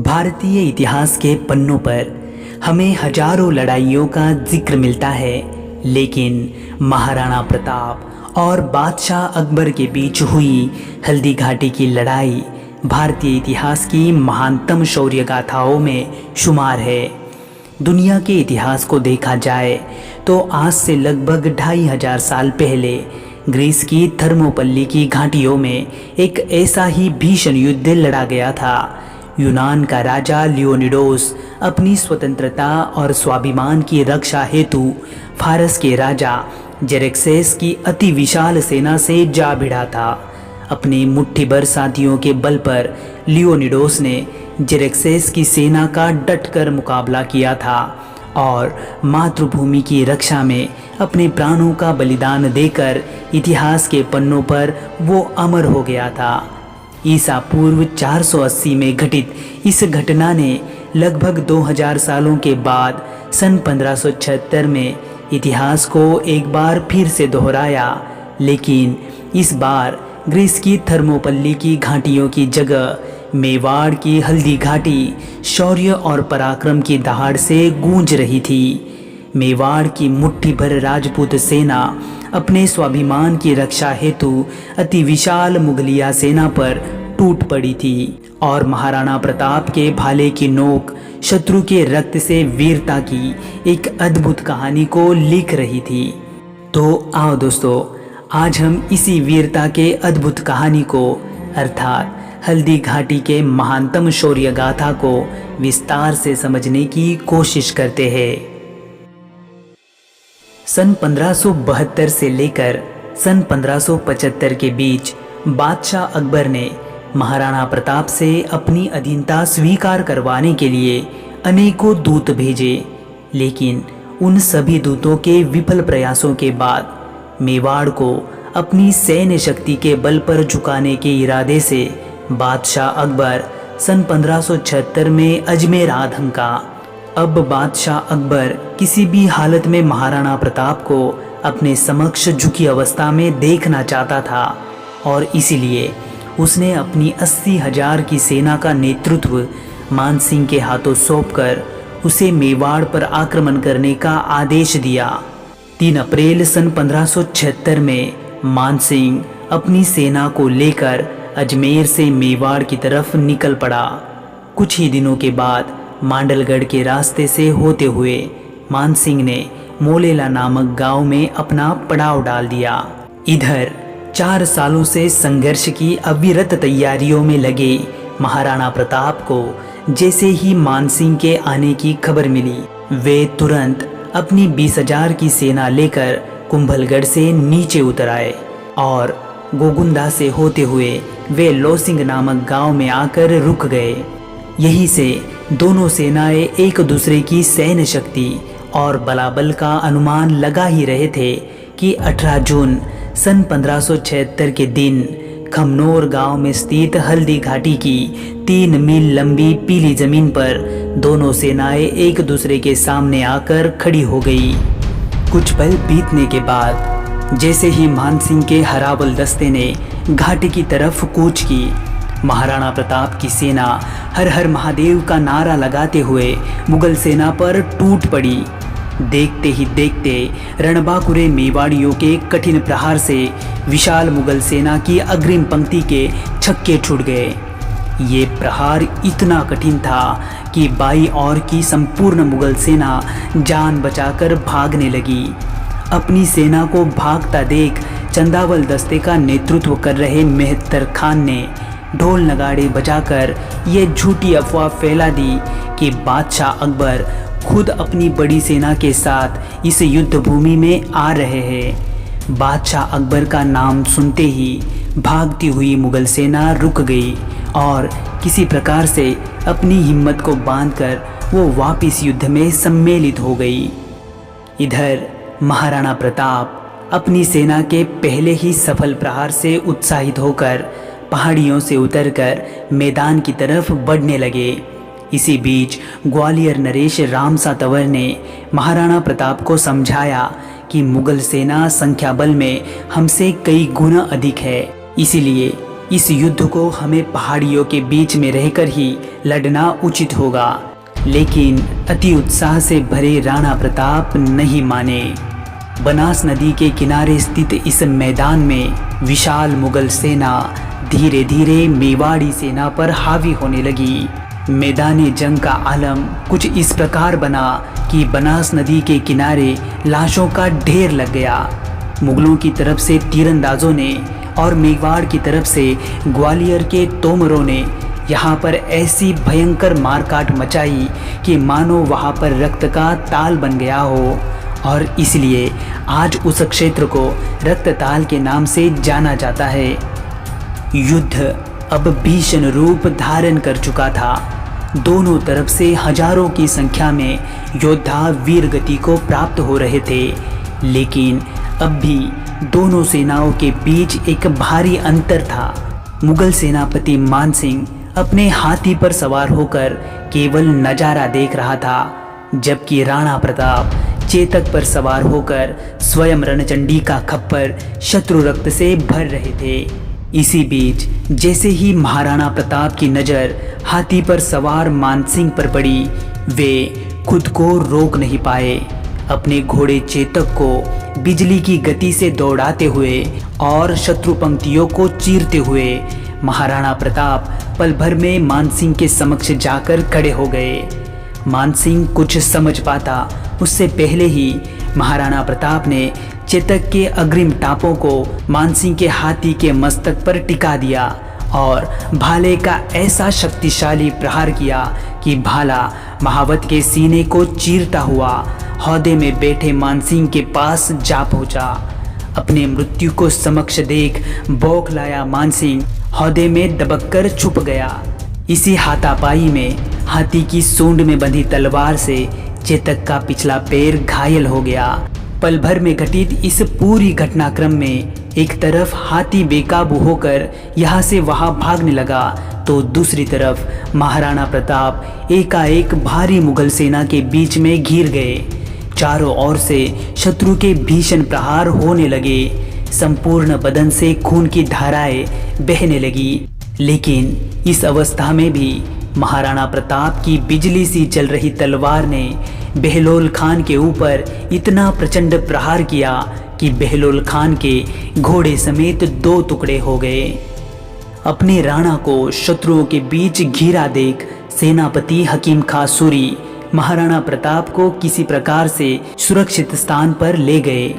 भारतीय इतिहास के पन्नों पर हमें हजारों लड़ाइयों का जिक्र मिलता है, लेकिन महाराणा प्रताप और बादशाह अकबर के बीच हुई हल्दी घाटी की लड़ाई भारतीय इतिहास की महानतम शौर्य गाथाओं में शुमार है। दुनिया के इतिहास को देखा जाए तो आज से लगभग 2500 साल पहले ग्रीस की थर्मोपल्ली की घाटियों में एक ऐसा ही भीषण युद्ध लड़ा गया था। यूनान का राजा लियोनिडोस अपनी स्वतंत्रता और स्वाभिमान की रक्षा हेतु फारस के राजा जेरेक्सेस की अति विशाल सेना से जा भिड़ा था। अपने मुट्ठी भर साथियों के बल पर लियोनिडोस ने जेरेक्सेस की सेना का डटकर मुकाबला किया था और मातृभूमि की रक्षा में अपने प्राणों का बलिदान देकर इतिहास के पन्नों पर वो अमर हो गया था। ईसा पूर्व 480 में घटित इस घटना ने लगभग 2000 सालों के बाद सन 1576 में इतिहास को एक बार फिर से दोहराया, लेकिन इस बार ग्रीस की थर्मोपल्ली की घाटियों की जगह मेवाड़ की हल्दी घाटी शौर्य और पराक्रम की दहाड़ से गूंज रही थी। मेवाड़ की मुट्ठी भर राजपूत सेना अपने स्वाभिमान की रक्षा हेतु अति विशाल मुगलिया सेना पर टूट पड़ी थी और महाराणा प्रताप के भाले की नोक शत्रु के रक्त से वीरता की एक अद्भुत कहानी को लिख रही थी। तो आओ दोस्तों, आज हम इसी वीरता के अद्भुत कहानी को अर्थात हल्दी घाटी के महानतम शौर्य गाथा को विस्तार से समझने की कोशिश करते हैं। सन 1572 से लेकर सन 1575 के बीच बादशाह अकबर ने महाराणा प्रताप से अपनी अधीनता स्वीकार करवाने के लिए अनेकों दूत भेजे, लेकिन उन सभी दूतों के विफल प्रयासों के बाद मेवाड़ को अपनी सैन्य शक्ति के बल पर झुकाने के इरादे से बादशाह अकबर सन 1576 में अजमेर आ धमका। अब बादशाह अकबर किसी भी हालत में महाराणा प्रताप को अपने समक्ष झुकी अवस्था में देखना चाहता था और इसीलिए उसने अपनी 80,000 की सेना का नेतृत्व मानसिंह के हाथों सौंपकर उसे मेवाड़ पर आक्रमण करने का आदेश दिया। 3 अप्रैल सन 1576 में मानसिंह अपनी सेना को लेकर अजमेर से मेवाड़ की तरफ निकल पड़ा। कुछ ही दिनों के बाद मांडलगढ़ के रास्ते से होते हुए मानसिंह ने मोलेला नामक गांव में अपना पड़ाव डाल दिया। इधर 4 सालों से संघर्ष की अविरत तैयारियों में लगे महाराणा प्रताप को जैसे ही मानसिंह के आने की खबर मिली, वे तुरंत अपनी 20,000 की सेना लेकर कुंभलगढ़ से नीचे उतर आए और गोगुंदा से होते हुए वे लोसिंग नामक गांव में आकर रुक गए। यहीं से दोनों सेनाएं एक दूसरे की सैन्य शक्ति और बलाबल का अनुमान लगा ही रहे थे कि 18 जून सन 1576 के दिन खमनोर गांव में स्थित हल्दी घाटी की 3 मील लंबी पीली जमीन पर दोनों सेनाएं एक दूसरे के सामने आकर खड़ी हो गई। कुछ पल बीतने के बाद जैसे ही मानसिंह के हराबल दस्ते ने घाटी की तरफ कूच की, महाराणा प्रताप की सेना हर हर महादेव का नारा लगाते हुए मुगल सेना पर टूट पड़ी। देखते ही देखते रणबांकुरे मेवाड़ियों के कठिन प्रहार से विशाल मुगल सेना की अग्रिम पंक्ति के छक्के छूट गए। ये प्रहार इतना कठिन था कि बाईं ओर की संपूर्ण मुगल सेना जान बचाकर भागने लगी। अपनी सेना को भागता देख चंदावल दस्ते का नेतृत्व कर रहे मेहतर खान ने ढोल नगाड़े बजाकर ये झूठी अफवाह फैला दी कि बादशाह अकबर खुद अपनी बड़ी सेना के साथ इस युद्ध भूमि में आ रहे हैं। बादशाह अकबर का नाम सुनते ही भागती हुई मुगल सेना रुक गई और किसी प्रकार से अपनी हिम्मत को बांधकर वो वापस युद्ध में सम्मिलित हो गई। इधर महाराणा प्रताप अपनी सेना के पहले ही सफल प्रहार से उत्साहित होकर पहाड़ियों से उतरकर मैदान की तरफ बढ़ने लगे। इसी बीच ग्वालियर नरेश राम सातवर ने महाराणा प्रताप को समझाया कि मुगल सेना संख्या बल में हमसे कई गुना अधिक है, इसीलिए इस युद्ध को हमें पहाड़ियों के बीच में रहकर ही लड़ना उचित होगा। लेकिन अति उत्साह से भरे राणा प्रताप नहीं माने। बनास नदी के किनारे स्थित इस मैदान में विशाल मुगल सेना धीरे धीरे मेवाड़ी सेना पर हावी होने लगी। मैदान जंग का आलम कुछ इस प्रकार बना कि बनास नदी के किनारे लाशों का ढेर लग गया। मुगलों की तरफ से तीरंदाजों ने और मेवाड़ की तरफ से ग्वालियर के तोमरों ने यहाँ पर ऐसी भयंकर मारकाट मचाई कि मानो वहाँ पर रक्त का ताल बन गया हो, और इसलिए आज उस क्षेत्र को रक्तताल के नाम से जाना जाता है। युद्ध अब भीषण रूप धारण कर चुका था। दोनों तरफ से हजारों की संख्या में योद्धा वीरगति को प्राप्त हो रहे थे, लेकिन अब भी दोनों सेनाओं के बीच एक भारी अंतर था। मुगल सेनापति मानसिंह अपने हाथी पर सवार होकर केवल नजारा देख रहा था, जबकि राणा प्रताप चेतक पर सवार होकर स्वयं रणचंडी का खप्पर शत्रु रक्त से भर रहे थे। इसी बीच जैसे ही महाराणा प्रताप की नज़र हाथी पर सवार मानसिंह पर पड़ी, वे खुद को रोक नहीं पाए। अपने घोड़े चेतक को बिजली की गति से दौड़ाते हुए और शत्रु पंक्तियों को चीरते हुए महाराणा प्रताप पल भर में मानसिंह के समक्ष जाकर खड़े हो गए। मानसिंह कुछ समझ पाता उससे पहले ही महाराणा प्रताप ने चेतक के अग्रिम टापों को मानसिंह के हाथी के मस्तक पर टिका दिया और भाले का ऐसा शक्तिशाली प्रहार किया कि भाला महावत के सीने को चीरता हुआ हौदे में बैठे मानसिंह के पास जा पहुंचा। अपने मृत्यु को समक्ष देख बौखलाया मानसिंह हौदे में दबककर छुप गया। इसी हाथापाई में हाथी की सूंड में बंधी तलवार से चेतक का पिछला पैर घायल हो गया। पल भर में घटित इस पूरी घटनाक्रम में एक तरफ हाथी बेकाबू होकर यहाँ से वहाँ भागने लगा, तो दूसरी तरफ महाराणा प्रताप एकाएक भारी मुगल सेना के बीच में घिर गए। चारों ओर से शत्रु के भीषण प्रहार होने लगे। संपूर्ण बदन से खून की धाराएं बहने लगी, लेकिन इस अवस्था में भी महाराणा प्रताप की बिजली सी चल रही तलवार ने बहलोल खान के ऊपर इतना प्रचंड प्रहार किया कि बहलोल खान के घोड़े समेत 2 टुकड़े हो गए। अपने राणा को शत्रुओं के बीच घिरा देख सेनापति हकीम खां सूरी महाराणा प्रताप को किसी प्रकार से सुरक्षित स्थान पर ले गए।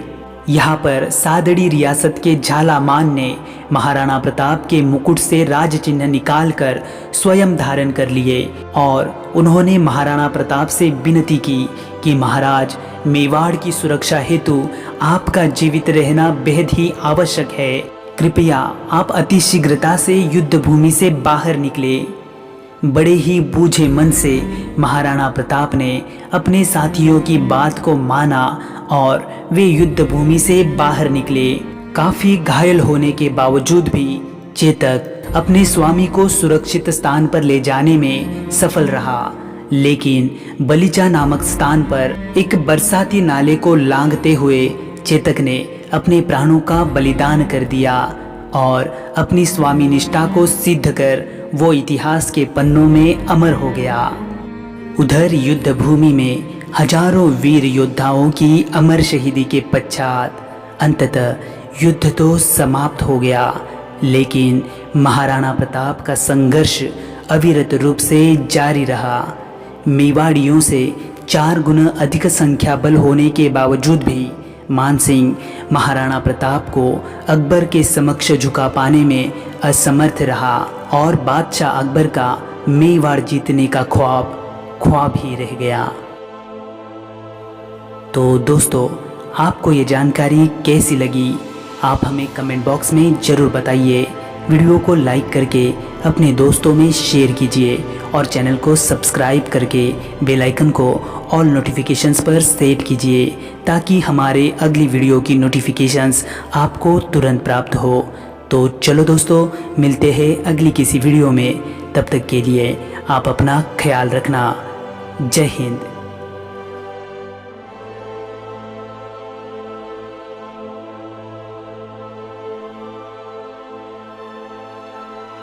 यहाँ पर सादड़ी रियासत के झालामान ने महाराणा प्रताप के मुकुट से राज चिन्ह निकालकर स्वयं धारण कर लिए और उन्होंने महाराणा प्रताप से विनती की कि महाराज, मेवाड़ की सुरक्षा हेतु आपका जीवित रहना बेहद ही आवश्यक है। कृपया आप अति शीघ्रता से युद्ध भूमि से बाहर निकले। बड़े ही बूझे मन से महाराणा प्रताप ने अपने साथियों की बात को माना और वे युद्ध भूमि से बाहर निकले। काफी घायल होने के बावजूद भी चेतक अपने स्वामी को सुरक्षित स्थान पर ले जाने में सफल रहा, लेकिन बलीचा नामक स्थान पर एक बरसाती नाले को लांघते हुए चेतक ने अपने प्राणों का बलिदान कर दिया और अपनी स्वामी निष्ठा को सिद्ध कर वो इतिहास के पन्नों में अमर हो गया। उधर युद्ध भूमि में हजारों वीर योद्धाओं की अमर शहीदी के पश्चात अंततः युद्ध तो समाप्त हो गया, लेकिन महाराणा प्रताप का संघर्ष अविरत रूप से जारी रहा। मेवाड़ियों से 4 गुना अधिक संख्या बल होने के बावजूद भी मानसिंह महाराणा प्रताप को अकबर के समक्ष झुका पाने में असमर्थ रहा और बादशाह अकबर का मेवाड़ जीतने का ख्वाब ही रह गया। तो दोस्तों, आपको ये जानकारी कैसी लगी? आप हमें कमेंट बॉक्स में ज़रूर बताइए। वीडियो को लाइक करके अपने दोस्तों में शेयर कीजिए और चैनल को सब्सक्राइब करके बेल आइकन को ऑल नोटिफिकेशंस पर सेट कीजिए ताकि हमारे अगली वीडियो की नोटिफिकेशंस आपको तुरंत प्राप्त हो। तो चलो दोस्तों, मिलते हैं अगली किसी वीडियो में। तब तक के लिए आप अपना ख्याल रखना। जय हिंद।